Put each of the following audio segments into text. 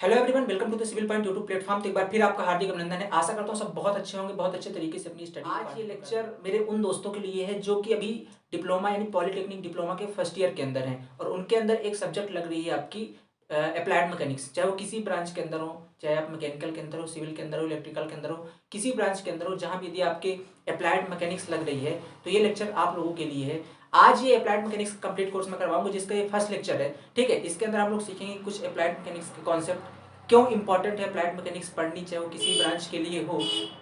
Hello everyone, welcome to the civil point YouTube platform. तो एक बार फिर आपका हार्दिक अभिनंदन है। आशा करता हूँ सब बहुत अच्छे होंगे, बहुत अच्छे तरीके से अपनी स्टडी। आज ये लेक्चर मेरे उन दोस्तों के लिए है जो कि अभी डिप्लोमा यानी पॉलिटेक्निक डिप्लोमा के फर्स्ट ईयर के अंदर हैं और उनके अंदर एक सब्जेक्ट लग रही है आपकी अप्लाइड मैकेनिक्स। चाहे वो किसी ब्रांच के अंदर हो, चाहे आप मैकेनिकल के अंदर हो, सिविल के अंदर हो, इलेक्ट्रिकल के अंदर हो, किसी ब्रांच के अंदर हो, जहाँ भी यदि आपके अप्लाइड मैकेनिक्स लग रही है तो ये लेक्चर आप लोगों के लिए है। आज ये अप्लाइड मैकेनिक्स कंप्लीट कोर्स में करवाऊंगा, जिसका ये फर्स्ट लेक्चर है। ठीक है, इसके अंदर हम लोग सीखेंगे कुछ अप्लाइड मैकेनिक्स के कॉन्सेप्ट, क्यों इंपॉर्टेंट है अप्लाइड मैकेनिक्स पढ़नी, चाहे वो किसी ब्रांच के लिए हो।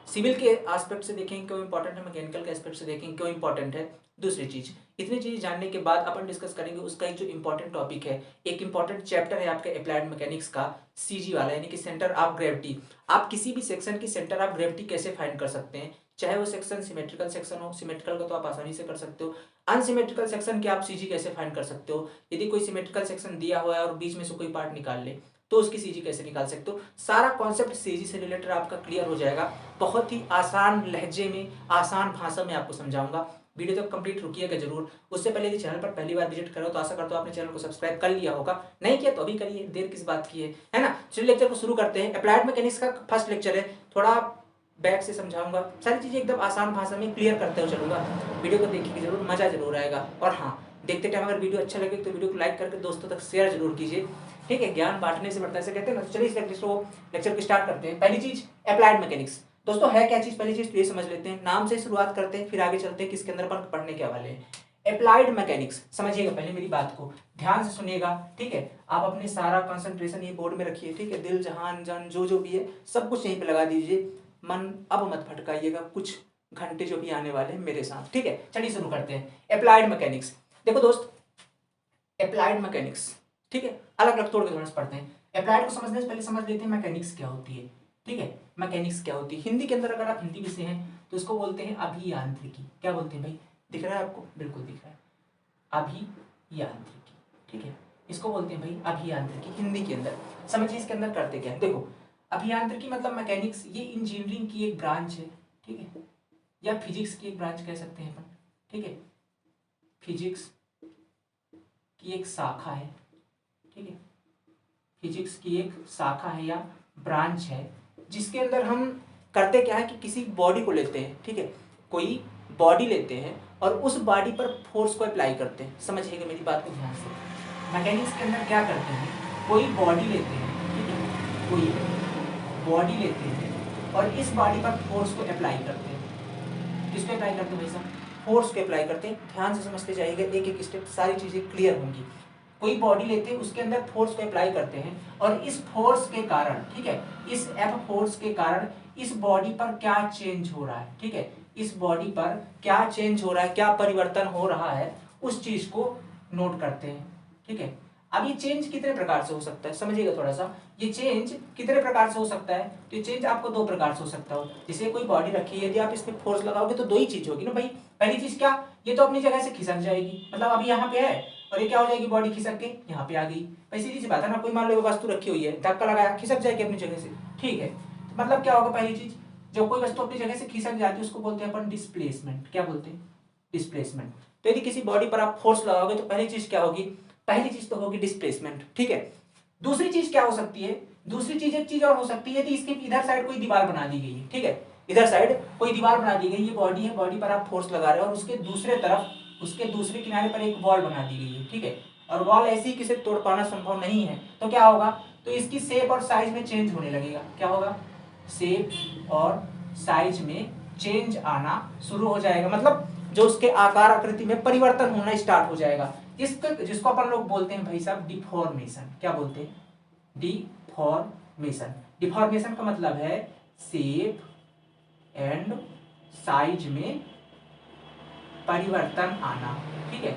सिविल के एस्पेक्ट से देखेंगे क्यों इंपॉर्टेंट है, मैकेनिकल के एस्पेक्ट से देखेंगे क्यों इंपॉर्टेंट है। दूसरी चीज, इतनी चीज जानने के बाद अपन डिस्कस करेंगे उसका एक जो इंपॉर्टेंट टॉपिक है, एक इंपॉर्टेंट चैप्टर है आपके अप्लाइड मैकेनिक्स का, सीजी वाला, यानी कि सेंटर ऑफ ग्रेविटी। आप किसी भी सेक्शन की सेंटर ऑफ ग्रेविटी कैसे फाइंड कर सकते हैं, चाहे वो सेक्शन सिमेट्रिकल सेक्शन हो। सिमेट्रिकल का तो आप आसानी से कर सकते हो, अनसिमेट्रिकल सेक्शन के आप सीजी कैसे फाइंड कर सकते हो। यदि कोई सिमेट्रिकल सेक्शन दिया हुआ है और बीच में से कोई पार्ट निकाल ले तो उसकी सीजी कैसे निकाल सकते हो। सारा कॉन्सेप्ट सीजी से रिलेटेड आपका क्लियर हो जाएगा। बहुत ही आसान लहजे में, आसान भाषा में आपको समझाऊंगा। वीडियो तक कंप्लीट रुकिएगा जरूर। उससे पहले यदि चैनल पर पहली बार विजिट करो तो आशा करता हूं आपने चैनल को सब्सक्राइब कर लिया होगा, नहीं किया तो अभी करिए, देर किस बात की है ना। चलिए लेक्चर को शुरू करते हैं। अप्लाइड मैकेनिक्स का फर्स्ट लेक्चर है, थोड़ा बैक से समझाऊंगा, सारी चीजें एकदम आसान भाषा में क्लियर करते हुए चलूंगा। वीडियो को देखिए जरूर, मजा जरूर आएगा। और हाँ, देखते टाइम अगर वीडियो अच्छा लगे तो वीडियो को लाइक करके दोस्तों तक शेयर जरूर कीजिए। ठीक है, ज्ञान बांटने से बढ़ता है, ऐसे कहते हैं ना। चलिए इस लेक्चर को स्टार्ट करते हैं। पहली चीज अप्लाइड मैकेनिक्स। दोस्तों है क्या चीज, पहली चीज तो ये समझ लेते हैं, नाम से शुरुआत करते हैं फिर आगे चलते हैं किसके अंदर अपन पढ़ने के वाले हैं। अप्लाइड मैकेनिक्स समझिएगा, पहले मेरी बात को ध्यान से सुनिएगा। ठीक है, आप अपने सारा कंसंट्रेशन ये बोर्ड में रखिए। ठीक है, दिल जहान जन जो भी है सब कुछ यहीं पे लगा दीजिए। मन अब मत भटकाइएगा, कुछ घंटे जो भी आने वाले हैं मेरे साथ। ठीक है, चलिए शुरू करते हैं। Applied mechanics. देखो दोस्त, अप्लाइड मैकेनिक्स, ठीक है, अलग अलग तोड़ के थोड़ा सा पढ़ते हैं। अप्लाइड को समझने से पहले समझ लेते हैं मैकेनिक्स क्या होती है। ठीक है, मैकेनिक्स क्या होती है। हिंदी के अंदर अगर आप हिंदी विषय हैं तो इसको बोलते हैं अभियांत्रिकी। क्या बोलते हैं भाई, दिख रहा है आपको, बिल्कुल दिख रहा है, अभियांत्रिकी। ठीक है, इसको बोलते हैं भाई अभियांत्रिकी हिंदी के अंदर। समझिए इसके अंदर करते क्या है। देखो, अभियांत्रिकी मतलब मैकेनिक्स, ये इंजीनियरिंग की एक ब्रांच है। ठीक है, या फिजिक्स की एक ब्रांच कह सकते हैं अपन। ठीक है, फिजिक्स की एक शाखा है। ठीक है, फिजिक्स की एक शाखा है या ब्रांच है, जिसके अंदर हम करते क्या है कि किसी बॉडी को लेते हैं। ठीक है, कोई बॉडी लेते हैं और उस बॉडी पर फोर्स को अप्लाई करते हैं। समझिएगा मेरी बात को ध्यान से। मैकेनिक्स के अंदर क्या करते हैं, कोई बॉडी लेते हैं। ठीक है, कोई बॉडी लेते हैं और इस बॉडी पर फोर्स को अप्लाई करते हैं। किसको अप्लाई करते हैं भाई साहब, फोर्स को अप्लाई करते हैं। ध्यान से समझते जाइएगा, एक एक स्टेप सारी चीजें क्लियर होंगी। कोई बॉडी लेते हैं, उसके अंदर फोर्स को अप्लाई करते हैं और इस फोर्स के कारण, ठीक है, इस एफ फोर्स के कारण इस बॉडी पर क्या चेंज हो रहा है। ठीक है, इस बॉडी पर क्या चेंज हो रहा है, क्या परिवर्तन हो रहा है, उस चीज को नोट करते हैं। ठीक है, अब ये चेंज कितने प्रकार से हो सकता है, समझिएगा थोड़ा सा। ये चेंज कितने प्रकार से हो सकता है, तो ये चेंज आपको दो प्रकार से हो सकता हो। जैसे कोई बॉडी रखी है, यदि आप इस पे फोर्स लगाओगे तो दो ही चीज होगी ना भाई। पहली चीज क्या, ये तो अपनी जगह से खिसक जाएगी, मतलब अभी यहाँ पे है और ये क्या हो जाएगी, बॉडी खिसक के यहाँ पे आ गई। वैसे सीधी सी बात है ना, कोई मान लो वस्तु रखी हुई है, धक्का लगाया, खिसक जाएगी अपनी जगह से। ठीक है, तो मतलब क्या होगा, पहली चीज, जब कोई वस्तु अपनी जगह से खिसक जाती है उसको बोलते हैं अपन डिस्प्लेसमेंट। क्या बोलते हैं, डिस्प्लेसमेंट। तो यदि किसी बॉडी पर आप फोर्स लगाओगे तो पहली चीज क्या होगी, पहली चीज तो होगी डिस्प्लेसमेंट। ठीक है, दूसरी चीज क्या हो सकती है, दूसरी चीज एक चीज और हो सकती है, यदि इसके इधर साइड कोई दीवार बना दी गई है। ठीक है, इधर साइड कोई दीवार बना दी गई, ये बॉडी है, बॉडी पर आप फोर्स लगा रहे हो और उसके दूसरे तरफ, उसके दूसरे किनारे पर एक वॉल बना दी गई है। ठीक है, और वॉल ऐसी किसे तोड़ पाना संभव नहीं है, तो क्या होगा, तो इसकी शेप और साइज में चेंज होने लगेगा। क्या होगा, शेप और साइज में चेंज आना शुरू हो जाएगा, मतलब जो उसके आकार आकृति में परिवर्तन होना स्टार्ट हो जाएगा। जिसको अपन लोग बोलते हैं भाई साहब डिफॉर्मेशन। क्या बोलते हैं, डिफॉर्मेशन। डिफॉर्मेशन का मतलब है शेप एंड साइज में परिवर्तन आना। ठीक है,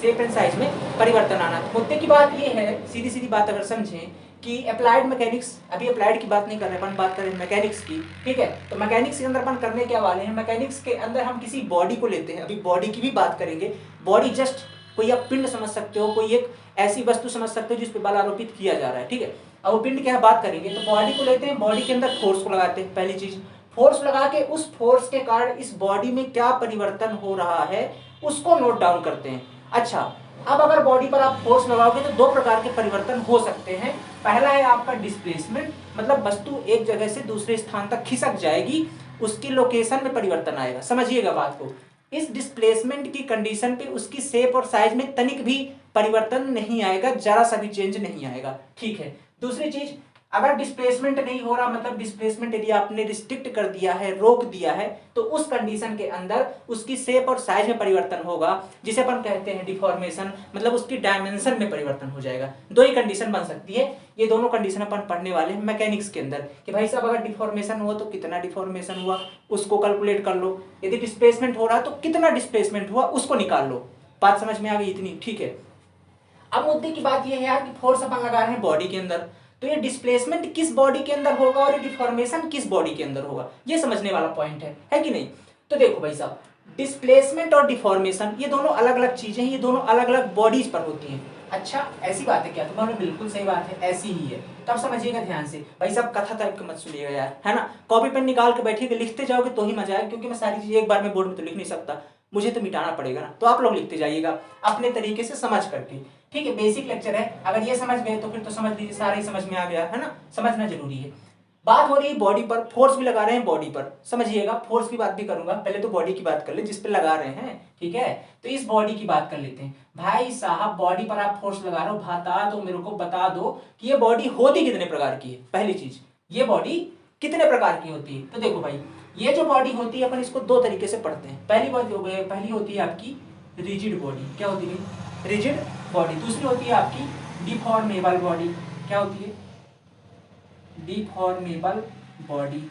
शेप एंड साइज में परिवर्तन आना। मुद्दे की बात यह है, सीधी सीधी बात अगर समझें, कि अप्लाइड मैकेनिक्स, अभी अप्लाइड की बात नहीं कर रहे अपन, बात कर रहे हैं मैकेनिक्स की। ठीक है, तो मैकेनिक्स के अंदर अपन करने के वाले हैं, मैकेनिक्स के अंदर हम किसी बॉडी को लेते हैं, अभी बॉडी की भी बात करेंगे। बॉडी जस्ट कोई आप पिंड समझ सकते हो, कोई एक ऐसी वस्तु समझ सकते हो जिस पे बल आरोपित किया जा रहा है। ठीक है, अब वो पिंड की बात करेंगे तो बॉडी को लेते हैं, बॉडी के अंदर फोर्स को लगाते हैं। पहली चीज, फोर्स लगा के उस फोर्स के कारण इस बॉडी में क्या परिवर्तन हो रहा है उसको नोट डाउन करते हैं। अच्छा, अब अगर बॉडी पर आप फोर्स लगाओगे तो दो प्रकार के परिवर्तन हो सकते हैं। पहला है आपका डिस्प्लेसमेंट, मतलब वस्तु एक जगह से दूसरे स्थान तक खिसक जाएगी, उसकी लोकेशन में परिवर्तन आएगा। समझिएगा बात को, इस डिस्प्लेसमेंट की कंडीशन पे उसकी शेप और साइज में तनिक भी परिवर्तन नहीं आएगा, जरा सा भी चेंज नहीं आएगा। ठीक है। दूसरी चीज, अगर डिस्प्लेसमेंट नहीं हो रहा, मतलब डिस्प्लेसमेंट यदि आपने रिस्ट्रिक्ट कर दिया है, रोक दिया है, तो उस कंडीशन के अंदर उसकी शेप और साइज में परिवर्तन होगा, जिसे अपन कहते हैं डिफॉर्मेशन, मतलब उसकी डायमेंशन में परिवर्तन हो जाएगा। दो ही कंडीशन बन सकती है, ये दोनों कंडीशन अपन पढ़ने वाले हैं मैकेनिक्स के अंदर, कि भाई साहब अगर डिफॉर्मेशन हुआ तो कितना डिफॉर्मेशन हुआ उसको कैलकुलेट कर लो, यदि डिस्प्लेसमेंट हो रहा तो कितना डिस्प्लेसमेंट हुआ उसको निकाल लो। बात समझ में आ गई इतनी? ठीक है। अब मुद्दे की बात यह है यार कि फोर्स अपन लगा रहे हैं बॉडी के अंदर, तो ये डिस्प्लेसमेंट किस बॉडी के अंदर होगा और ये डिफॉर्मेशन किस बॉडी के अंदर होगा, ये समझने वाला पॉइंट है कि नहीं? तो देखो भाई साहब, डिस्प्लेसमेंट और डिफॉर्मेशन ये दोनों अलग अलग चीजें हैं, ये दोनों अलग अलग बॉडीज पर होती हैं। अच्छा, ऐसी बात है क्या? तुम्हारे बिल्कुल सही बात है, ऐसी ही है। तो अब समझिएगा ध्यान से भाई साहब, कथा टाइप के मत सुनिएगा यार, है ना? कॉपी पेन निकाल के बैठिएगा, लिखते जाओगे तो ही मजा आएगा, क्योंकि मैं सारी चीजें एक बार में बोर्ड में तो लिख नहीं सकता, मुझे तो मिटाना पड़ेगा ना। तो आप लोग लिखते जाइएगा अपने तरीके से समझ करके। ठीक है, बेसिक लेक्चर है, अगर ये समझ गए तो फिर तो समझ लीजिए सारा ही समझ में आ गया, है ना? समझना जरूरी है। बात हो रही है बॉडी पर, फोर्स भी लगा रहे हैं बॉडी पर, समझिएगा। फोर्स की बात भी करूंगा, पहले तो बॉडी की बात कर ले जिस पे लगा रहे हैं। ठीक है, तो इस बॉडी की बात कर लेते हैं। भाई साहब, बॉडी पर आप फोर्स लगा रहे हो, बता दो मेरे को, बता दो कि ये बॉडी होती कितने प्रकार की है। पहली चीज, ये बॉडी कितने प्रकार की होती है? तो देखो भाई, ये जो बॉडी होती है अपन इसको दो तरीके से पढ़ते हैं। पहली होती है आपकी रिजिड बॉडी। क्या होती है? Rigid body. दूसरी होती है आपकी डिफॉर्मेबल बॉडी। क्या होती है? Deformable body.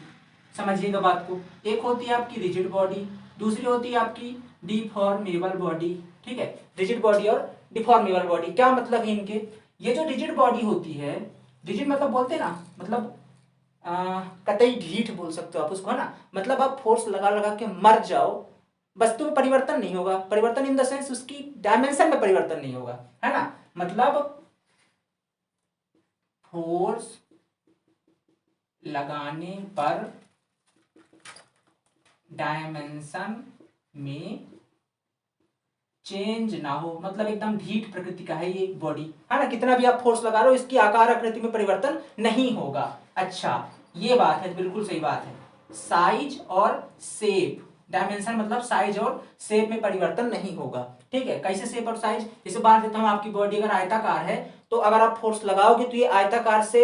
समझिएगा बात को, एक होती है आपकी रिजिड बॉडी, दूसरी होती है आपकी डिफॉर्मेबल बॉडी। ठीक है, रिजिड बॉडी और डिफॉर्मेबल बॉडी, क्या मतलब है इनके? ये जो रिजिड बॉडी होती है, रिजिड मतलब बोलते हैं ना, मतलब कतई ढीठ बोल सकते हो आप उसको, है ना? मतलब आप फोर्स लगा लगा के मर जाओ, वस्तु में परिवर्तन नहीं होगा। परिवर्तन इन द सेंस उसकी डायमेंशन में परिवर्तन नहीं होगा, है ना? मतलब फोर्स लगाने पर डायमेंशन में चेंज ना हो, मतलब एकदम ढीठ प्रकृति का है ये बॉडी, है ना? कितना भी आप फोर्स लगा रहे हो, इसकी आकार आकृति में परिवर्तन नहीं होगा। अच्छा, ये बात है, बिल्कुल सही बात है। साइज और शेप, डायमेंशन मतलब साइज और शेप में परिवर्तन नहीं होगा। ठीक है, कैसे शेप और साइज? जैसे बात देता हूं, आपकी बॉडी अगर आयताकार है तो अगर आप फोर्स लगाओगे तो ये आयताकार से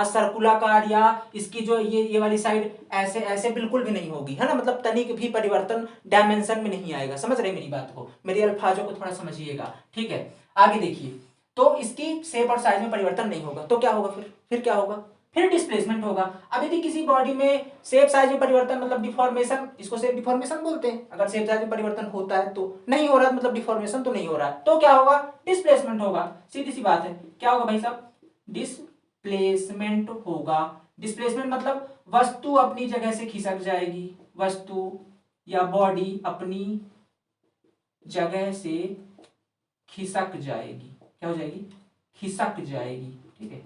सर्कुलाकार, या इसकी जो ये वाली साइड ऐसे ऐसे बिल्कुल भी नहीं होगी, है ना? मतलब तनिक भी परिवर्तन डायमेंशन में नहीं आएगा। समझ रहे मेरी बात को? मेरी अल्फाजों को थोड़ा समझिएगा। ठीक है, आगे देखिए, तो इसकी शेप और साइज में परिवर्तन नहीं होगा तो क्या होगा? फिर क्या होगा? फिर डिस्प्लेसमेंट होगा। अब यदि किसी बॉडी में शेप साइज में परिवर्तन, मतलब डिफॉर्मेशन, इसको शेप डिफॉर्मेशन बोलते हैं, अगर शेप साइज में परिवर्तन होता है तो नहीं हो रहा, मतलब डिफॉर्मेशन तो नहीं हो रहा है, तो क्या होगा? डिस्प्लेसमेंट होगा। सीधी सी बात है। क्या होगा भाई साहब? डिस्प्लेसमेंट होगा। डिस्प्लेसमेंट मतलब वस्तु अपनी जगह से खिसक जाएगी, वस्तु या बॉडी अपनी जगह से खिसक जाएगी। क्या हो जाएगी? खिसक जाएगी। ठीक है,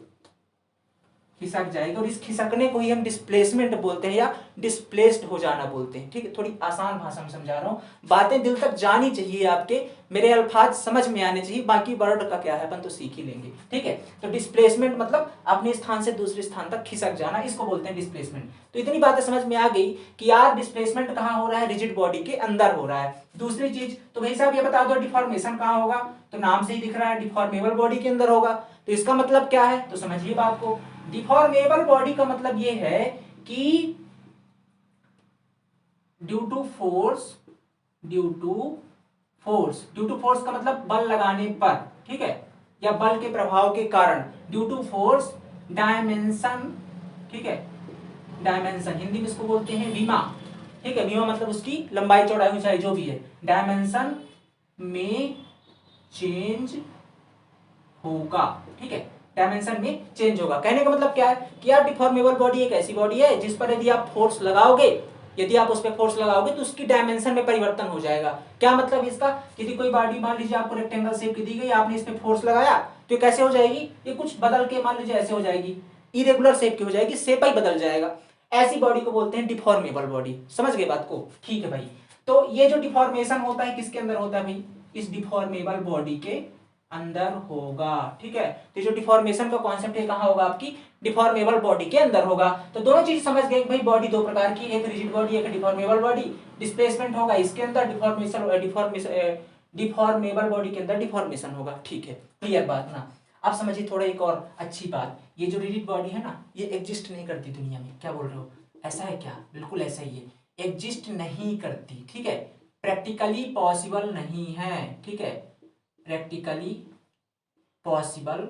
खिसक जाएगी, और इस खिसकने को ही हम डिस्प्लेसमेंट बोलते हैं या डिस्प्लेस्ड हो जाना बोलते हैं। ठीक है, थोड़ी आसान भाषा में समझा रहा हूँ, बातें दिल तक जानी चाहिए आपके, मेरे अल्फाज समझ में आने चाहिए, बाकी वर्ड का क्या है अपन तो सीख ही लेंगे। ठीक है, तो डिस्प्लेसमेंट मतलब अपने स्थान से दूसरे स्थान तक खिसक जाना, इसको बोलते हैं डिस्प्लेसमेंट। तो इतनी बातें समझ में आ गई कि यार डिस्प्लेसमेंट कहाँ हो रहा है? रिजिड बॉडी के अंदर हो रहा है। दूसरी चीज, तो भाई साहब ये बता दो डिफॉर्मेशन कहाँ होगा? तो नाम से ही दिख रहा है, डिफॉर्मेबल बॉडी के अंदर होगा। तो इसका मतलब क्या है? तो समझिए बात को, डिफॉर्मेबल बॉडी का मतलब यह है कि ड्यू टू फोर्स का मतलब बल लगाने पर, ठीक है, या बल के प्रभाव के कारण, ड्यू टू फोर्स डायमेंशन, ठीक है, डायमेंशन हिंदी में इसको बोलते हैं विमा। ठीक है, विमा मतलब उसकी लंबाई चौड़ाई ऊंचाई जो भी है, डायमेंशन में चेंज होगा। ठीक है, डायमेंशन में चेंज होगा। कहने का मतलब क्या है कि यार डिफॉर्मेबल बॉडी एक ऐसी बॉडी है जिस पर यदि आप फोर्स लगाओगे, यदि आप उस पर फोर्स लगाओगे तो उसकी डायमेंशन में परिवर्तन हो जाएगा। क्या मतलब इसका? यदि कोई बॉडी मान लीजिए आपको रेक्टेंगल शेप की दी गई, आपने इस पे फोर्स लगाया तो ये कैसे हो जाएगी? ये कुछ बदल के मान लीजिए ऐसे हो जाएगी, इरेगुलर शेप की हो जाएगी, शेप ही बदल जाएगा। ऐसी बॉडी को बोलते हैं डिफॉर्मेबल बॉडी। समझ गए बात को? ठीक है भाई, तो ये जो डिफॉर्मेशन होता है किसके अंदर होता है भाई? इस डिफॉर्मेबल बॉडी के अंदर होगा, ठीक है। तो जो डिफॉर्मेशन का कॉन्सेप्ट है कहाँ होगा, आपकी डिफॉर्मेबल बॉडी के अंदर होगा। तो दोनों चीज समझ गए कि भाई बॉडी दो प्रकार की, एक रिजिड बॉडी, एक डिफॉर्मेबल बॉडी। डिस्प्लेसमेंट होगा इसके अंदर, डिफॉर्मेबल बॉडी के अंदर डिफॉर्मेशन होगा, ठीक है। क्लियर बात ना। अब समझिए थोड़ा एक और अच्छी बात, ये जो रिजिड बॉडी है ना, ये एग्जिस्ट नहीं करती दुनिया में। क्या बोल रहे हो, ऐसा है क्या? बिल्कुल ऐसा ही है, एग्जिस्ट नहीं करती, ठीक है। प्रैक्टिकली पॉसिबल नहीं है, ठीक है। प्रैक्टिकली पॉसिबल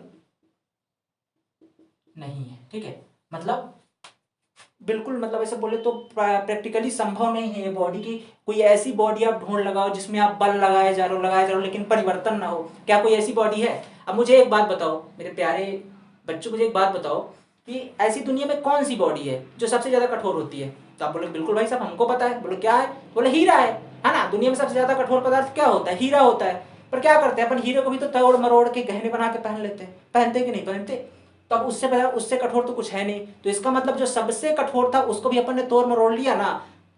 नहीं है, ठीक है। मतलब बिल्कुल, मतलब ऐसे बोले तो प्रैक्टिकली संभव नहीं है ये बॉडी की कोई ऐसी बॉडी आप ढूंढ लगाओ जिसमें आप बल लगाए जा रहे हो लेकिन परिवर्तन ना हो। क्या कोई ऐसी बॉडी है? अब मुझे एक बात बताओ मेरे प्यारे बच्चों, मुझे एक बात बताओ कि ऐसी दुनिया में कौन सी बॉडी है जो सबसे ज्यादा कठोर होती है? तो आप बोले बिल्कुल भाई साहब हमको पता है। बोले क्या है? बोले हीरा है ना। दुनिया में सबसे ज्यादा कठोर पदार्थ क्या होता है? हीरा होता है। पर क्या करते हैं अपन, हीरे को भी तो तोड़ मरोड़ के गहने बना के पहन लेते हैं, पहनते कि नहीं पहनते? तो अब उससे कठोर तो कुछ है नहीं। तो इसका मतलब जो सबसे कठोर था उसको भी अपन ने तोड़ मरोड़ लिया ना।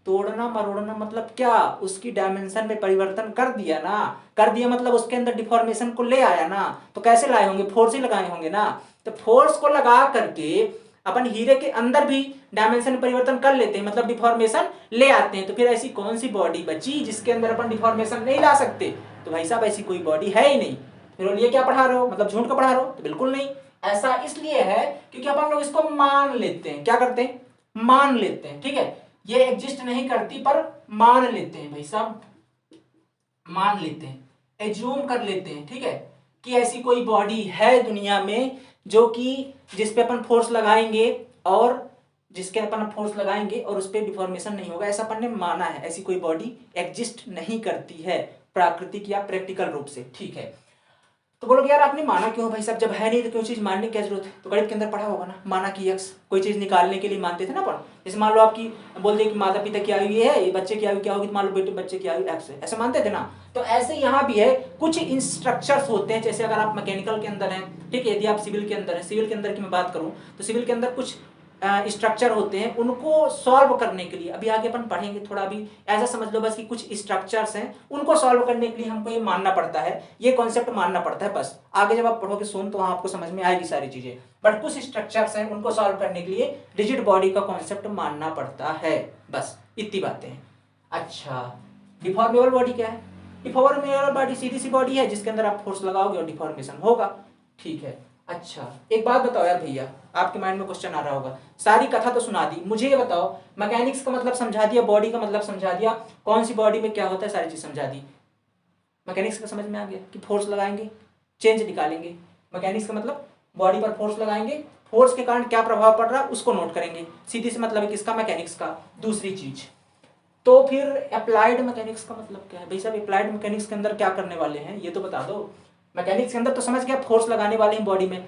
तोड़ना मरोड़ना मतलब क्या, उसकी डायमेंशन में परिवर्तन कर दिया ना। कर दिया मतलब उसके अंदर डिफॉर्मेशन को ले आया ना। तो कैसे लाए होंगे? फोर्स ही लगाए होंगे ना। तो फोर्स को लगा करके अपन हीरे के अंदर भी डायमेंशन में परिवर्तन कर लेते हैं, मतलब डिफॉर्मेशन ले आते हैं। तो फिर ऐसी कौन सी बॉडी बची जिसके अंदर अपन डिफॉर्मेशन नहीं ला सकते? तो भाई साहब ऐसी कोई बॉडी है ही नहीं। फिर ये क्या पढ़ा रहे हो, मतलब झूठ का पढ़ा रहे हो? तो बिल्कुल नहीं। ऐसा इसलिए है क्योंकि अपन लोग इसको मान लेते हैं। क्या करते हैं? मान लेते हैं, ठीक है। ये एग्जिस्ट नहीं करती पर मान लेते हैं भाई साहब, मान लेते हैं, एज्यूम कर लेते हैं, ठीक है, कि ऐसी कोई बॉडी है दुनिया में जो कि जिस पे अपन फोर्स लगाएंगे और जिसके अपन फोर्स लगाएंगे और उस पर डिफॉर्मेशन नहीं होगा। ऐसा अपन ने माना है, ऐसी कोई बॉडी एग्जिस्ट नहीं करती है प्राकृतिक या प्रैक्टिकल रूप से, ठीक है। तो बोलोगे यार आपने माना क्यों भाई साहब, जब है नहीं तो कोई चीज मानने की क्या जरूरत है? तो गणित के अंदर पढ़ा होगा ना, माना कि यक्स, कोई चीज निकालने के लिए मानते थे ना अपन। जैसे मान लो आपकी बोल दिए कि माता पिता की आयु ये है, ये बच्चे की आयु क्या होगी, तो मान लो बेटे बच्चे की आयु एक्स है, ऐसे मानते थे ना। तो ऐसे यहाँ भी है, कुछ इंस्ट्रक्चर्स होते हैं। जैसे अगर आप मैकेनिकल के अंदर हैं, ठीक है, यदि आप सिविल के अंदर है, सिविल के अंदर की मैं बात करूँ तो सिविल के अंदर कुछ स्ट्रक्चर होते हैं, उनको सॉल्व करने के लिए अभी आगे अपन पढ़ेंगे थोड़ा। अभी ऐसा समझ लो बस कि कुछ स्ट्रक्चर्स हैं, उनको सॉल्व करने के लिए हमको ये मानना पड़ता है, ये कॉन्सेप्ट मानना पड़ता है। बस आगे जब आप पढ़ोगे सुन तो वहां आपको समझ में आएगी सारी चीजें। बट कुछ स्ट्रक्चर्स हैं, उनको सॉल्व करने के लिए रिजिड बॉडी का कॉन्सेप्ट मानना पड़ता है। बस इतनी बातें हैं। अच्छा, डिफॉर्मेबल बॉडी क्या है? डिफॉर्मेबल बॉडी सीधी सी बॉडी है जिसके अंदर आप फोर्स लगाओगे और डिफॉर्मेशन होगा, ठीक है। अच्छा एक बात बताओ यार भैया, आपके माइंड में क्वेश्चन आ रहा होगा, सारी कथा तो सुना दी, मुझे ये बताओ मैकेनिक्स का मतलब समझा दिया, बॉडी का मतलब समझा दिया, कौन सी बॉडी में क्या होता है सारी चीज समझा दी। मैकेनिक्स का समझ में आ गया कि फोर्स लगाएंगे चेंज निकालेंगे। मैकेनिक्स का मतलब बॉडी पर फोर्स लगाएंगे, फोर्स के कारण क्या प्रभाव पड़ रहा है उसको नोट करेंगे। सीधी से मतलब है किसका? मैकेनिक्स का। दूसरी चीज तो फिर अप्लाइड मैकेनिक्स का मतलब क्या है भाई साहब? अप्लाइड मैकेनिक्स के अंदर क्या करने वाले हैं ये तो बता दो। मैकेनिक्स के अंदर तो समझ गया फोर्स लगाने वाले हैं बॉडी में,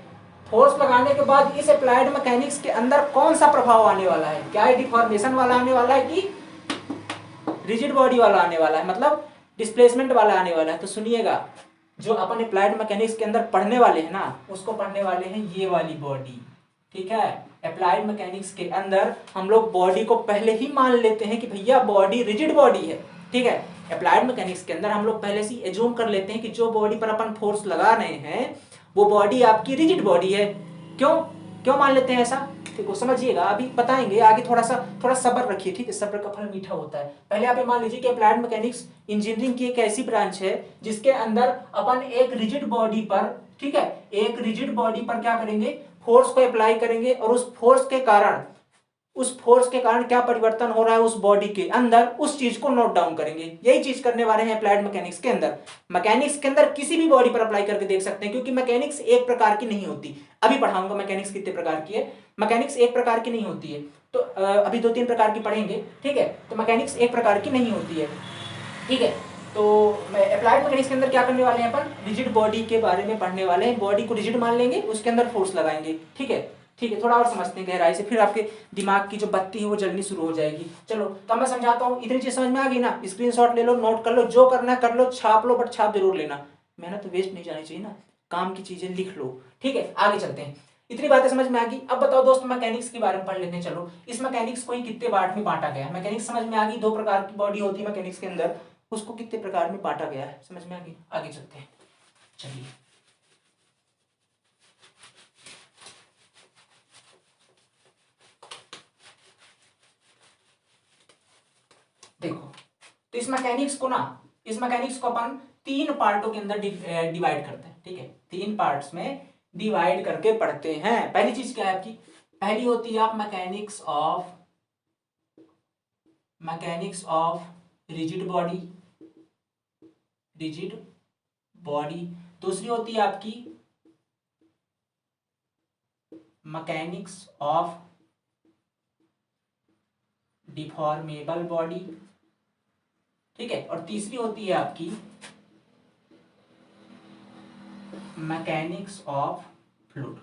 फोर्स लगाने के बाद इस अप्लाइड मैकेनिक्स के अंदर कौन सा प्रभाव आने वाला है? क्या है, डिफॉर्मेशन वाला आने वाला है कि रिजिड बॉडी वाला आने वाला है, मतलब डिस्प्लेसमेंट वाला आने वाला है? तो सुनिएगा, जो अपन अप्लाइड मैकेनिक्स के अंदर पढ़ने वाले हैं ना, उसको पढ़ने वाले हैं ये वाली बॉडी, ठीक है। अप्लाइड मैकेनिक्स के अंदर हम लोग बॉडी को पहले ही मान लेते हैं कि भैया बॉडी रिजिड बॉडी है, ठीक है। अप्लाइड मैकेनिक्स के अंदर हम लोग पहले से एज्यूम कर लेते हैं कि जो बॉडी पर अपन फोर्स लगा रहे हैं वो बॉडी आपकी रिजिड बॉडी है। क्यों क्यों मान लेते हैं ऐसा? देखो समझिएगा, अभी बताएंगे आगे, थोड़ा सब्र रखिए, ठीक है। सब्र का फल मीठा होता है। पहले आप ये मान लीजिए कि अप्लाइड मैकेनिक्स इंजीनियरिंग की एक ऐसी ब्रांच है जिसके अंदर अपन एक रिजिड बॉडी पर, ठीक है, एक रिजिड बॉडी पर क्या करेंगे, फोर्स को अप्लाई करेंगे और उस फोर्स के कारण क्या परिवर्तन हो रहा है उस बॉडी के अंदर, उस चीज को नोट डाउन करेंगे। यही चीज करने वाले हैं अप्लाइड मैकेनिक्स के अंदर। मैकेनिक्स के अंदर किसी भी बॉडी पर अप्लाई करके देख सकते हैं, क्योंकि मैकेनिक्स एक प्रकार की नहीं होती। अभी पढ़ाऊंगा मैकेनिक्स कितने प्रकार की है। मैकेनिक्स एक प्रकार की नहीं होती है, तो अभी 2-3 प्रकार की पढ़ेंगे, ठीक है। तो मैकेनिक्स एक प्रकार की नहीं होती है, ठीक है। तो अप्लाइड मैकेनिक्स के अंदर क्या करने वाले हैं, अपन रिजिड बॉडी के बारे में पढ़ने वाले हैं। बॉडी को रिजिड मान लेंगे, उसके अंदर फोर्स लगाएंगे, ठीक है। ठीक है, थोड़ा और समझते हैं गहराई से, फिर आपके दिमाग की जो बत्ती है वो जलनी शुरू हो जाएगी। चलो तो मैं समझाता हूँ, इतनी चीज समझ में आ गई ना, स्क्रीनशॉट ले लो, नोट कर लो, जो करना है कर लो, छाप लो, बट छाप जरूर लेना, मेहनत तो वेस्ट नहीं जानी चाहिए ना, काम की चीजें लिख लो, ठीक है। आगे चलते हैं, इतनी बातें समझ में आ गई। अब बताओ दोस्त, मैकेनिक्स के बारे में पढ़ लेते हैं। चलो, इस मैकेनिक्स को ही कितने पार्ट में बांटा गया है? मैकेनिक्स समझ में आ गई, 2 प्रकार की बॉडी होती है मैकेनिक्स के अंदर, उसको कितने प्रकार में बांटा गया है समझ में आ गई। आगे चलते हैं, चलिए देखो, तो इस मैकेनिक्स को अपन 3 पार्टों के अंदर डिवाइड करते हैं, ठीक है, 3 पार्ट्स में डिवाइड करके पढ़ते हैं। पहली चीज क्या है आपकी, पहली होती है आप मैकेनिक्स ऑफ रिजिड बॉडी। दूसरी होती है आपकी मैकेनिक्स ऑफ डिफॉर्मेबल बॉडी, ठीक है, और तीसरी होती है आपकी मैकेनिक्स ऑफ फ्लूइड,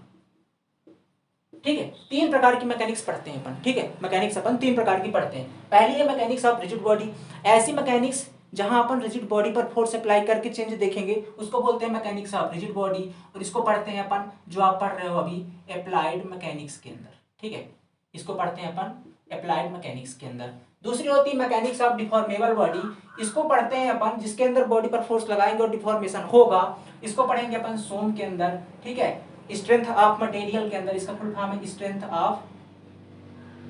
ठीक है। 3 प्रकार की मैकेनिक्स पढ़ते हैं अपन, ठीक है, मैकेनिक्स अपन 3 प्रकार की पढ़ते हैं। पहली है मैकेनिक्स ऑफ रिजिड बॉडी, ऐसी मैकेनिक्स जहां अपन रिजिड बॉडी पर फोर्स अप्लाई करके चेंज देखेंगे उसको बोलते हैं मैकेनिक्स ऑफ रिजिड बॉडी, और इसको पढ़ते हैं अपन, जो आप पढ़ रहे हो अभी, अप्लाइड मैकेनिक्स के अंदर, ठीक है, इसको पढ़ते हैं अपन अप्लाइड मैकेनिक्स के अंदर। दूसरी होती है मैकेनिक्स ऑफ डिफॉर्मेबल बॉडी, इसको पढ़ते हैं अपन, जिसके अंदर बॉडी पर फोर्स लगाएंगे और डिफॉर्मेशन होगा, इसको पढ़ेंगे अपन सोम के अंदर, ठीक है, स्ट्रेंथ ऑफ मटेरियल के अंदर, इसका फुल फॉर्म है स्ट्रेंथ ऑफ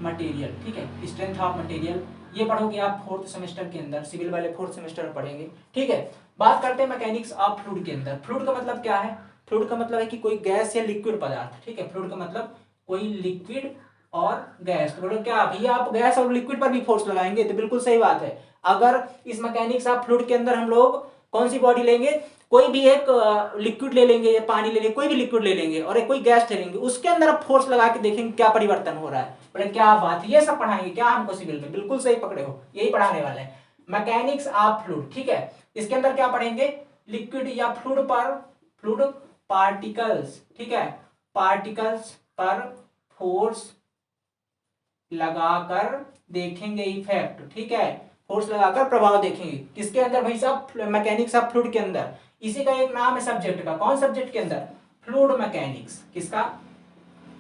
मटेरियल, ठीक है, स्ट्रेंथ ऑफ मटेरियल, ये पढ़ोगे आप 4th सेमेस्टर के अंदर, सिविल वाले 4th सेमेस्टर में पढ़ेंगे, ठीक है। बात करते हैं मैकेनिक्स ऑफ फ्लूइड के अंदर। फ्लूइड का मतलब क्या है, फ्लूइड का मतलब है कि कोई गैस या लिक्विड पदार्थ, ठीक है, फ्लूइड का मतलब कोई लिक्विड और गैस। तो बोलो क्या भैया आप गैस और लिक्विड पर भी फोर्स लगाएंगे, तो बिल्कुल सही बात है। अगर इस मैकेनिक्स ऑफ फ्लूइड के अंदर हम लोग कौन सी बॉडी लेंगे, कोई भी एक लिक्विड ले लेंगे या पानी ले लेंगे, कोई भी लिक्विड ले लेंगे और एक कोई गैस ले लेंगे, उसके अंदर आप फोर्स लगा के देखेंगे क्या परिवर्तन हो रहा है। बोले क्या बात है, ये सब पढ़ाएंगे क्या हमको सिविल में, बिल्कुल सही पकड़े हो, यही पढ़ाने वाले हैं मैकेनिक्स ऑफ फ्लूइड, ठीक है। इसके अंदर क्या पढ़ेंगे, लिक्विड या फ्लूइड पार्टिकल्स, ठीक है, पार्टिकल्स पर फोर्स लगाकर देखेंगे इफेक्ट, ठीक है, फोर्स लगाकर प्रभाव देखेंगे किसके अंदर भाई साहब, मैकेनिक्स ऑफ फ्लूइड के अंदर। इसी का एक नाम है सब्जेक्ट का, कौन सब्जेक्ट के अंदर, फ्लूइड मैकेनिक्स, किसका,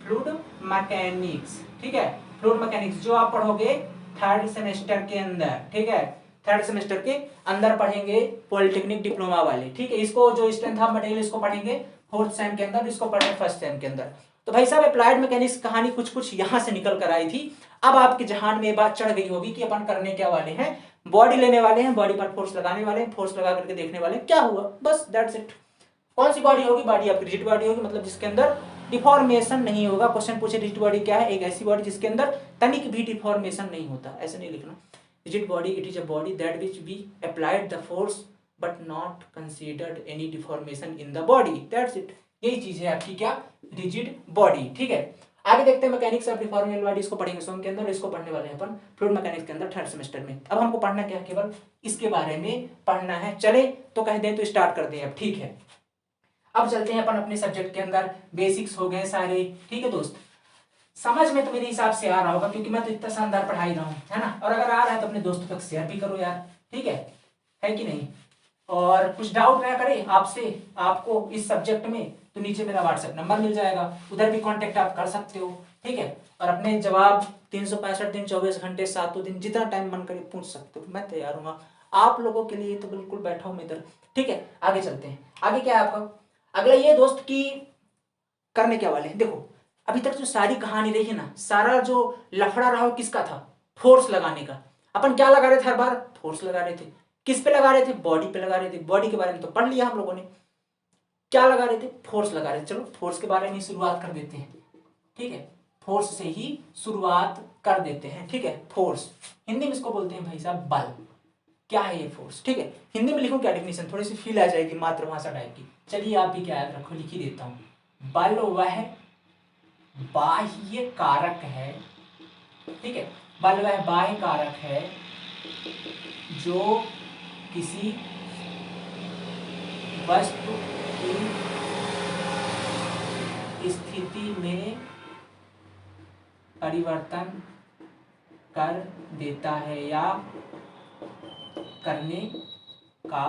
फ्लूइड मैकेनिक्स, ठीक है, फ्लूइड मैकेनिक्स जो आप पढ़ोगे 3rd सेमेस्टर के अंदर, ठीक है, 3rd सेमेस्टर के अंदर पढ़ेंगे पॉलिटेक्निक डिप्लोमा वाले, ठीक है। इसको जो स्ट्रेंथ ऑफ मटेरियल इसको पढ़ेंगे 4th सेम के अंदर, इसको पढ़ेंगे 1st सेम के अंदर। तो भाई साहब अप्लाइड मैकेनिक्स कहानी कुछ कुछ यहां से निकल कर आई थी। अब आपके जहान में ये बात चढ़ गई होगी कि अपन करने क्या वाले हैं, बॉडी लेने वाले हैं, बॉडी पर फोर्स लगाने वाले हैं, फोर्स लगा करके देखने वाले हैं क्या हुआ, बस दैट्स इट। कौन सी बॉडी होगी, बॉडी आपकी रिजिड बॉडी होगी, मतलब जिसके अंदर डिफॉर्मेशन नहीं होगा। क्वेश्चन पूछे रिजिड बॉडी क्या है, एक ऐसी बॉडी जिसके अंदर तनिक भी डिफॉर्मेशन नहीं होता, ऐसे नहीं लिखना। Rigid body, it is a body that which be applied the force but not considered any deformation in the body, that's it. यही चीज है आपकी क्या, रिजिड बॉडी, ठीक है। आगे देखते हैं मैकेनिक्स ऑफ डिफॉर्मेबल बॉडी, इसको पढ़ेंगे सोम के अंदर, इसको पढ़ने वाले हैं अपन फ्लूइड मैकेनिक्स के अंदर 3rd सेमेस्टर में। अब हमको पढ़ना क्या है, केवल इसके बारे में पढ़ना है। चले तो कह दें तो स्टार्ट कर दें अब, ठीक है। अब चलते हैं अपन अपने सब्जेक्ट के अंदर, बेसिक्स हो गए सारे, ठीक है दोस्त। समझ में तो मेरे हिसाब से आ रहा होगा क्योंकि मैं तो इतना शानदार पढ़ाई रहा हूँ, है ना, और अगर आ रहा है तो अपने दोस्तों तक शेयर भी करो यार, ठीक है कि नहीं। और कुछ डाउट ना करे आपसे, आपको इस सब्जेक्ट में, तो नीचे मेरा व्हाट्सएप नंबर मिल जाएगा, उधर भी कांटेक्ट आप कर सकते हो, ठीक है। और अपने जवाब 365 दिन 24 घंटे 7 दिन जितना टाइम मन करे पूछ सकते हो, मैं तैयार हूँ आप लोगों के लिए, तो बिल्कुल बैठा हूँ मैं इधर, ठीक है। आगे चलते हैं, आगे क्या है आपका अगला ये दोस्त की करने क्या वाले हैं। देखो अभी तक जो सारी कहानी रही है ना, सारा जो लफड़ा रहा हो किसका था, फोर्स लगाने का। अपन क्या लगा रहे थे, हर बार फोर्स लगा रहे थे, किस पे लगा रहे थे, बॉडी पे लगा रहे थे। बॉडी के बारे में तो पढ़ लिया हम लोगों ने, क्या लगा रहे थे, फोर्स लगा रहे थे। चलो फोर्स के बारे में शुरुआत कर देते हैं, ठीक है, फोर्स से ही शुरुआत कर देते हैं, ठीक है। फोर्स हिंदी में इसको बोलते हैं भाई साहब बल। क्या है ये फोर्स, ठीक है, हिंदी में लिखूं क्या डेफिनेशन, थोड़ी सी फील आ जाएगी मातृभाषा टाइप की। चलिए आप भी क्या याद रखो, लिख ही देता हूं। बल वह बाह्य कारक है, ठीक है, बल वह बाह्य कारक है जो किसी वस्तु की स्थिति में परिवर्तन कर देता है या करने का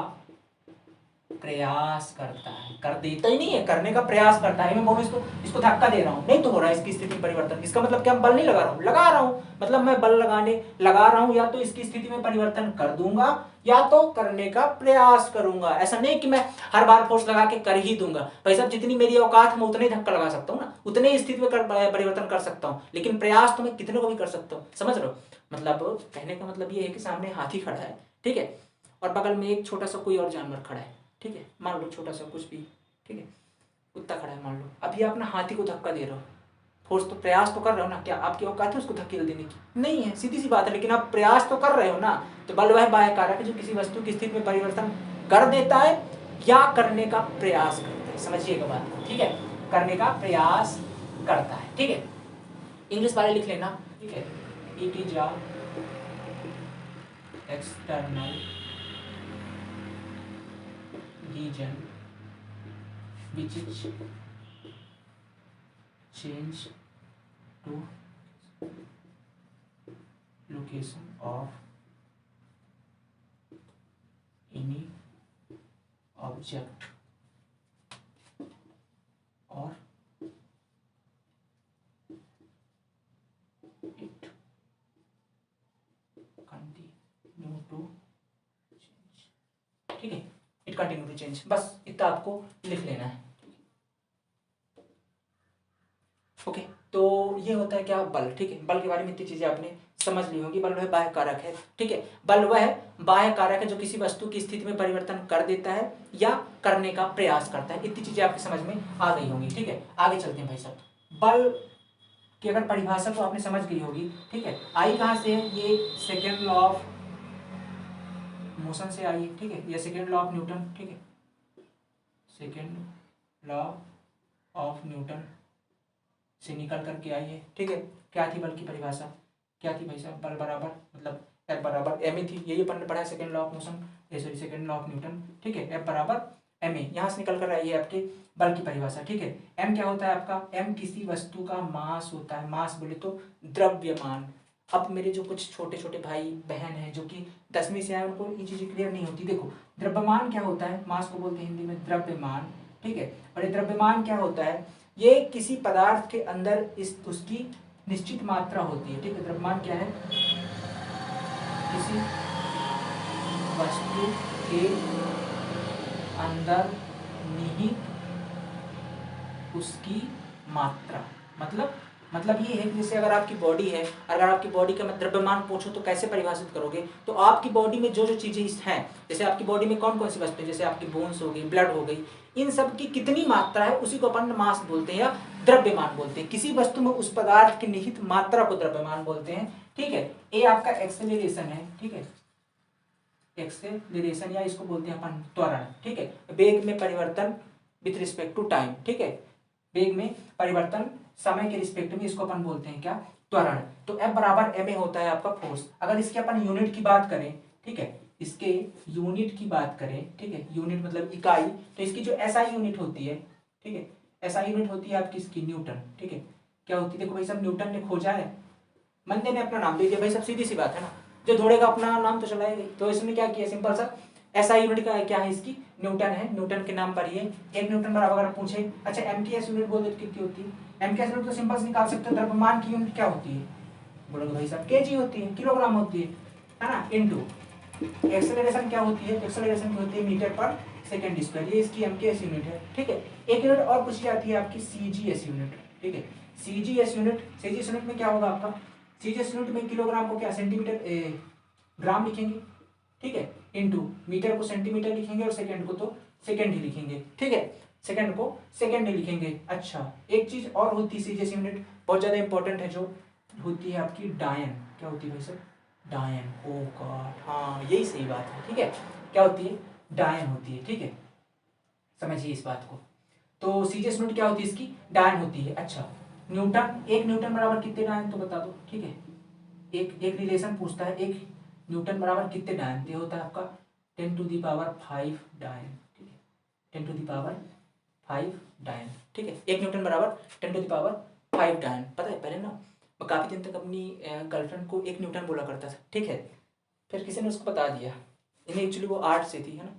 प्रयास करता है। कर देता ही नहीं है, करने का प्रयास करता है। मैं बोलूं इसको धक्का दे रहा हूं, नहीं तो हो रहा है इसकी स्थिति परिवर्तन। इसका मतलब क्या, बल नहीं लगा रहा हूं, लगा रहा हूं, मतलब मैं बल लगा रहा हूं, या तो इसकी स्थिति में परिवर्तन कर दूंगा या तो करने का प्रयास करूंगा। ऐसा नहीं कि मैं हर बार फोर्स लगा के कर ही दूंगा। भाई साहब जितनी मेरी औकात है मैं उतने ही धक्का लगा सकता हूँ ना, उतने ही स्थिति में परिवर्तन कर सकता हूँ, लेकिन प्रयास तो मैं कितने को भी कर सकता हूँ। समझ रहे हो? मतलब कहने का मतलब ये है कि सामने हाथी खड़ा है, ठीक है, और बगल में एक छोटा सा कोई और जानवर खड़ा है, ठीक है, मान लो छोटा सा कुछ भी, ठीक है, कुत्ता खड़ा है मान लो। अभी आप ना हाथी को धक्का दे रहे हो, फोर्स तो प्रयास तो कर रहे हो ना, क्या आपकी औकात है उसको धकेल देने की? नहीं है, सीधी सी बात है, लेकिन आप प्रयास तो कर रहे हो ना। तो बल वह बाह्य कारक है जो किसी वस्तु की स्थिति में परिवर्तन कर देता है या करने का प्रयास करता है। समझिएगा बात, ठीक है, करने का प्रयास करता है, ठीक है। इंग्लिश वाले लिख लेना, ठीक है, it is a external reason which is change to location of any object or it continue to change, ठीक है, it continue to change, बस इतना आपको लिख लेना है। ओके, तो ये होता है क्या? बल, ठीक है। बल के बारे में इतनी चीजें आपने समझ ली होगी। बल वह बाह्य कारक है, ठीक है, बल वह बाह्य कारक है जो किसी वस्तु की स्थिति में परिवर्तन कर देता है या करने का प्रयास करता है। इतनी चीजें आपकी समझ में आ गई होंगी, ठीक है। आगे चलते हैं भाई साहब। बल की अगर परिभाषा तो आपने समझ गई होगी, ठीक है। आई कहाँ से है? ये सेकेंड लॉ ऑफ मोशन से आई है, ठीक है, ये सेकेंड लॉ ऑफ न्यूटन, ठीक है, सेकेंड लॉ ऑफ न्यूटन से निकल करके आई है, ठीक है। क्या थी बल की परिभाषा? क्या थी भाई साहब? बल बराबर मतलब F बराबर ma थी, यही अपन ने पढ़ा है, second law of motion, sorry second law of Newton, ठीक है। F बराबर ma, यहाँ से निकल कर आई है आपके बल की परिभाषा, ठीक है। m क्या होता है आपका? m किसी वस्तु का मास होता है। मास बोले तो द्रव्यमान। अब मेरे जो कुछ छोटे छोटे भाई बहन हैं जो कि 10वीं से आए, उनको ये चीजें क्लियर नहीं होती। देखो, द्रव्यमान क्या होता है? मास को बोलते हैं हिंदी में द्रव्यमान, ठीक है। और ये द्रव्यमान क्या होता है? ये किसी पदार्थ के अंदर इस उसकी निश्चित मात्रा होती है, ठीक है। द्रव्यमान क्या है? किसी वस्तु के अंदर निहित उसकी मात्रा। मतलब ये है कि जैसे अगर आपकी बॉडी है, अगर आपकी बॉडी का मैं द्रव्यमान पूछूं तो कैसे परिभाषित करोगे? तो आपकी बॉडी में जो जो चीजें हैं, जैसे आपकी बॉडी में कौन कौन सी वस्तु है, जैसे आपकी बोन्स हो गई, ब्लड हो गई, इन सब की कितनी मात्रा है उसी को अपन मास बोलते हैं या द्रव्यमान बोलते हैं। किसी वस्तु में उस पदार्थ की निहित मात्रा को द्रव्यमान बोलते हैं, ठीक है। ये आपका एक्सेलरेशन है, ठीक है, एक्सेलरेशन या इसको बोलते हैं अपन त्वरण, ठीक है। वेग में परिवर्तन विथ रिस्पेक्ट टू टाइम, ठीक है, वेग में परिवर्तन समय के रिस्पेक्ट में, इसको अपन बोलते हैं क्या? त्वरण। तो F बराबर ma होता है आपका फोर्स। अगर इसके अपन यूनिट की बात करें, ठीक है, इसके यूनिट की बात करें, ठीक है, यूनिट मतलब इकाई, तो इसकी जो SI यूनिट होती है, ठीक है, SI यूनिट होती है आपकी इसकी न्यूटन, ठीक है। क्या होती है? देखो भाई साहब, न्यूटन ने खोजा है, बंदे ने अपना नाम दे दिया भाई साहब, सीधी सी बात है ना, जो दौड़ेगा अपना नाम तो चलाएगा। तो इसने क्या किया? सिंपल सा SI यूनिट का क्या है? इसकी न्यूटन है, न्यूटन के नाम पर ये एक न्यूटन बराबर अगर पूछे, अच्छा M की S यूनिट बोल दे तो कितनी होती है? M की S यूनिट तो सिंपल से निकाल सकते हो, द्रव्यमान की यूनिट क्या होती है? बोलोगे भाई साहब kg होती है, किलोग्राम होती है ना, इनटू एक्सेलरेशन क्या होती है? एक्सेलरेशन की होती है मीटर पर सेकंड स्क्वायर, ये इसकी M की S यूनिट है, ठीक है। एक यूनिट और पूछी जाती है आपकी CGS यूनिट, ठीक है, CGS यूनिट में क्या होगा आपका? CGS यूनिट में किलोग्राम को क्या सेंटीमीटर ग्राम लिखेंगे, ठीक है, इनटू मीटर को सेंटीमीटर लिखेंगे और सेकंड को तो सेकंड ही लिखेंगे, ठीक है, सेकंड को सेकंड ही लिखेंगे। अच्छा, एक चीज और होती है CGS यूनिट, बहुत ज्यादा इंपॉर्टेंट है, जो होती है आपकी डायन। क्या होती है भाई सर? डायन। ओ गॉड, हाँ यही सही बात है, ठीक है, क्या होती है? डायन होती है, ठीक है, समझिए इस बात को। तो CGS यूनिट क्या होती है? इसकी डायन होती है। अच्छा, न्यूटन, एक न्यूटन बराबर कितने डायन तो बता दो, ठीक है। एक रिलेशन पूछता है, एक न्यूटन बराबर कितने डायन? ये होता है आपका 10⁵ डायन, ठीक है, 10⁵ डायन, ठीक है। एक न्यूटन बराबर 10⁵ डायन। पता है, पहले ना मैं काफी दिन तक अपनी गर्लफ्रेंड को एक न्यूटन बोला करता था, ठीक है, फिर किसी ने उसको बता दिया, इन्हें एक्चुअली वो आर्ट से थी, है ना,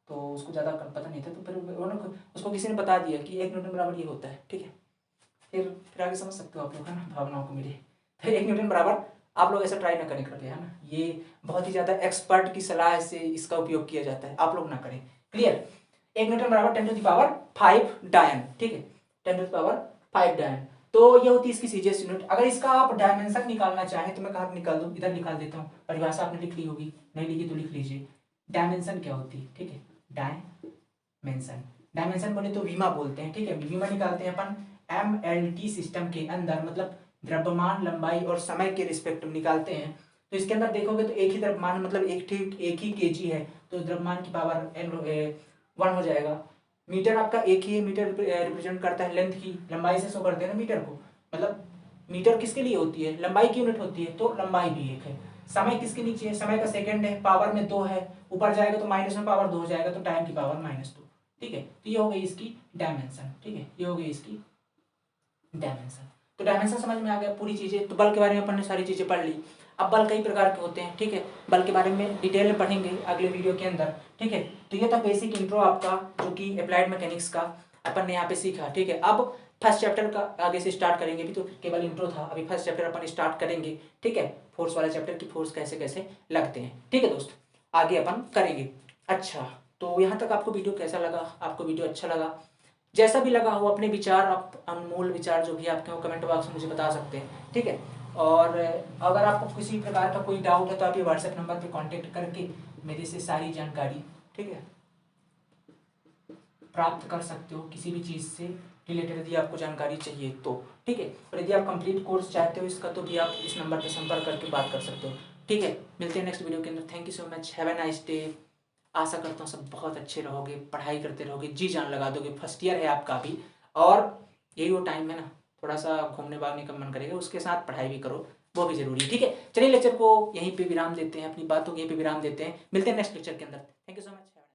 तो उसको ज़्यादा पता नहीं था, तो फिर उन्होंने उसको किसी ने बता दिया कि एक न्यूटन बराबर ये होता है, ठीक है। फिर आगे समझ सकते हो आप लोग, है ना, भावनाओं को मेरी। तो एक न्यूटन बराबर आप लोग ऐसा ट्राई ना करें करके, है ना। ये बहुत ही ज़्यादा एक्सपर्ट की सलाह से इसका उपयोग किया जाता है, आप लोग ना करें। क्लियर। 1 न्यूटन बराबर 10⁵ डायन, ठीक है, 10⁵ डायन। तो ये होती है इसकी सीजीएस यूनिट। अगर इसका आप डायमेंशन निकालना चाहें तो मैं कहाँ निकाल दूँ, इधर निकाल देता हूँ। परिभाषा आपने लिख ली होगी, नहीं लिखी तो लिख लीजिए। डायमेंशन क्या होती है, ठीक है, डायमेंशन, डायमेंशन बोले तो वीमा बोलते हैं, ठीक है। वीमा निकालते हैं अपन MLT सिस्टम के अंदर, मतलब द्रव्यमान, लंबाई और समय के रिस्पेक्ट में निकालते हैं। तो इसके अंदर देखोगे तो एक ही द्रव्यमान, मतलब एक ही केजी है, तो द्रव्यमान की पावर N1 हो जाएगा। मीटर आपका एक ही है, मीटर रिप्रेजेंट करता है लेंथ की, लंबाई से शो करते हैं ना मीटर को, मतलब मीटर किसके लिए होती है, लंबाई की यूनिट होती है, तो लंबाई भी एक है। समय किसके नीचे है, समय का सेकंड है, पावर में 2 है, ऊपर जाएगा तो माइनस में पावर 2 हो जाएगा, तो टाइम की पावर -2, ठीक है। तो ये हो गई इसकी डायमेंशन, ठीक है, ये हो गई इसकी डायमेंशन। तो डायमेंशन समझ में आ गया पूरी चीजें। तो बल के बारे में अपन ने सारी चीजें पढ़ ली। अब बल कई प्रकार के होते हैं, ठीक है, बल के बारे में डिटेल में पढ़ेंगे अगले वीडियो के अंदर, ठीक है। तो ये था बेसिक इंट्रो आपका, जो कि अप्लाइड मैकेनिक्स का अपन ने यहाँ पे सीखा, ठीक है। अब फर्स्ट चैप्टर का आगे से स्टार्ट करेंगे, भी तो केवल इंट्रो था, अभी फर्स्ट चैप्टर अपन स्टार्ट करेंगे, ठीक है। फोर्स वाला चैप्टर की फोर्स कैसे कैसे लगते हैं, ठीक है दोस्त, आगे अपन करेंगे। अच्छा, तो यहाँ तक आपको वीडियो कैसा लगा, आपको वीडियो अच्छा लगा, जैसा भी लगा हो, अपने विचार, आप अनमोल विचार जो भी आपके हो कमेंट बॉक्स में मुझे बता सकते हैं, ठीक है। और अगर आपको किसी प्रकार का कोई डाउट है तो आप ये व्हाट्सएप नंबर पे कांटेक्ट करके मेरे से सारी जानकारी, ठीक है, प्राप्त कर सकते हो, किसी भी चीज़ से रिलेटेड यदि आपको जानकारी चाहिए तो, ठीक है। और यदि आप कंप्लीट कोर्स चाहते हो इसका, तो भी आप इस नंबर पर संपर्क करके बात कर सकते हो, ठीक है। मिलते हैं नेक्स्ट वीडियो के अंदर। Thank you so much, have a nice day. आशा करता हूँ सब बहुत अच्छे रहोगे, पढ़ाई करते रहोगे, जी जान लगा दोगे। फर्स्ट ईयर है आपका भी, और यही वो टाइम है ना, थोड़ा सा घूमने भागने का मन करेगा, उसके साथ पढ़ाई भी करो, वो भी जरूरी है, ठीक है। चलिए लेक्चर को यहीं पे विराम देते हैं, अपनी बातों को यहीं पे विराम देते हैं, मिलते हैं नेक्स्ट लेक्चर के अंदर। Thank you so much.